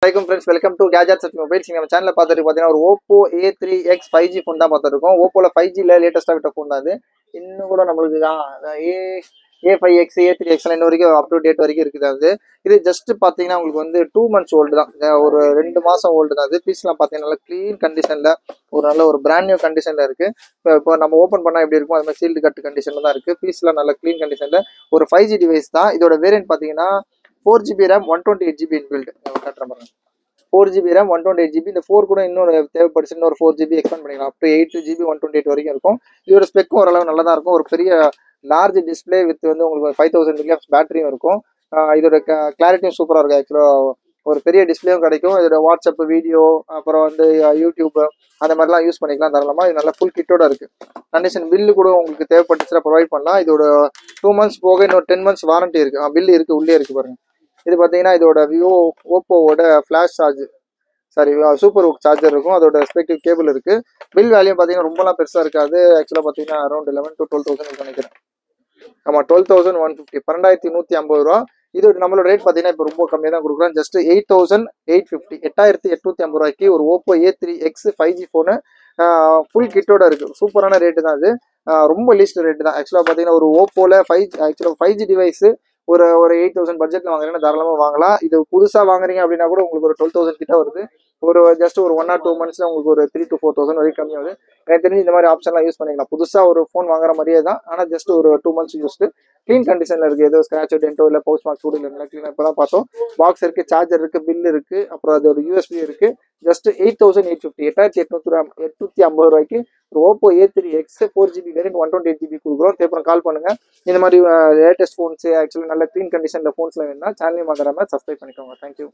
வணக்கம் friends, welcome to gadgets at mobiles. நம்ம சேனலில் பார்த்துட்டு பார்த்தீங்கன்னா ஒரு ஓப்போ A3X 5G ஃபோன் தான் பார்த்துருக்கோம். ஓப்போவில் 5Gயில் லேட்டஸ்ட்டாக விட்ட ஃபோன் தான் அது. இன்னும் கூட நம்மளுக்கு A5X A3X இன்ன வரைக்கும் அப் டு டேட் வரைக்கும் இருக்குது. அது இது ஜஸ்ட் பார்த்தீங்கன்னா உங்களுக்கு வந்து 2 months ஓல்டு தான், ஒரு 2 மாதம் ஓல்டு தான். அது பீஸ்லாம் பார்த்தீங்கன்னா நல்லா க்ளீன் கண்டிஷனில் ஒரு நல்ல ஒரு பிராண்ட் நியூ கண்டிஷனில் இருக்குது. இப்போ நம்ம ஓப்பன் பண்ணால் எப்படி இருக்கும் அது மாதிரி சீல்டு கட்டு கண்டிஷனில் தான் இருக்குது. பீஸ்லாம் நல்ல க்ளீன் கண்டிஷனில் ஒரு 5G டிவைஸ் தான். இதோட வேரியன்ட் பார்த்தீங்கன்னா 4GB RAM 128GB இன்பில்ட் கட்டுற மாதிரி 4GB RAM 128GB. இந்த 4 கூட இன்னொரு தேவைப்படுச்சு, இன்னொரு 4GB எக்ஸ்பேண்ட் பண்ணிக்கலாம். அப் டு 8GB 128 வரைக்கும் இருக்கும். இதோட ஸ்பெக்கும் ஓரளவு நல்லா தான் இருக்கும். ஒரு பெரிய லார்ஜ் டிஸ்பிளே வித் வந்து உங்களுக்கு 5000 mAh பேட்டரியும் இருக்கும். இதோட கிளாரிட்டியும் சூப்பராக இருக்கும். ஆக்சுவலாக ஒரு பெரிய டிஸ்பிளேயும் கிடைக்கும். இதோட வாட்ஸ்அப் வீடியோ அப்புறம் வந்து யூடியூப் அந்த மாதிரிலாம் யூஸ் பண்ணிக்கலாம் தாராளமாக. இது நல்லா ஃபுல் கிட்டோட இருக்குது. கண்டிஷன் பில்லு கூட உங்களுக்கு தேவைப்பட்டுச்சுன்னா ப்ரொவைட் பண்ணலாம். இதோட 2 months போக இன்னொரு 10 months வாரண்ட்டி இருக்குது. பில்லு இருக்குது, உள்ளே இருக்குது பாருங்கள். இது பார்த்தீங்கன்னா இதோட ஓப்போவோட ஃப்ளாஷ் சூப்பர் ஹுக் சார்ஜர் இருக்கும். அதோட ரெஸ்பெக்டிவ் கேபிள் இருக்குது. பில் வேல்யூ பார்த்தீங்கன்னா ரொம்பலாம் பெருசாக இருக்காது. ஆக்சுவலாக பார்த்தீங்கன்னா அரௌண்ட் 11 to 12,000 நினைக்கிறேன். ஆமாம், 12,150 12,150 ரூபா. இதோட நம்மளோட ரேட் பார்த்தீங்கன்னா இப்போ ரொம்ப கம்மியாக தான் கொடுக்குறோம். ஜஸ்ட் 8,850 8,850 ரூபாய்க்கு ஒரு Oppo A3X 5G phone full கிட்டோட இருக்குது. சூப்பரான ரேட்டு தான் அது. ரொம்ப லீஸ்ட் ரேட்டு தான். ஆக்சுவலாக பார்த்தீங்கன்னா ஒரு ஓப்போவில் 5G டிவைஸு ஒரு 8,000 பட்ஜெட்டில் வாங்குறீங்கன்னா தாராளமாக வாங்கலாம். இது புதுசாக வாங்குறீங்க அப்படின்னா கூட உங்களுக்கு ஒரு 12,000 கிட்ட வருது. ஒரு ஜஸ்ட் ஒரு 1 or 2 months உங்களுக்கு ஒரு 3,000 to 4,000 வரைக்கும் கம்மியாகுது. எனக்கு தெரிஞ்சு இந்த மாதிரி ஆப்ஷன்லாம் யூஸ் பண்ணிக்கலாம். புதுசாக ஒரு ஃபோன் வாங்குற மாதிரியே தான், ஆனால் ஜஸ்ட் ஒரு 2 months யூஸ்டு க்ளீன் கண்டிஷனில் இருக்குது. ஏதோ ஸ்க்ராட்ச் டென்ட்டோ இல்லை பவுச் மார்க்ஸ் கூட இல்லை, க்ளீனாக இப்போ தான் பார்த்தோம். பாக்ஸ் இருக்குது, சார்ஜர் இருக்குது, பில் இருக்குது, அப்புறம் அது ஒரு USB இருக்குது. ஜஸ்ட் 8,850 8,850 ரூபாய்க்கு ஒரு Oppo A3X 4GB variant 128GB கொடுக்குறோம். தேவைப்படும் கால் பண்ணுங்கள். இந்த மாதிரி லேட்டஸ்ட் ஃபோன்ஸு ஆக்சுவலி நல்ல க்ளீன் கண்டிஷனில் ஃபோன்ஸ்லாம் வேணும்னா சேனலையும் மறக்காம சப்ஸ்கிரைப் பண்ணிக்கோங்க. தேங்க்யூ.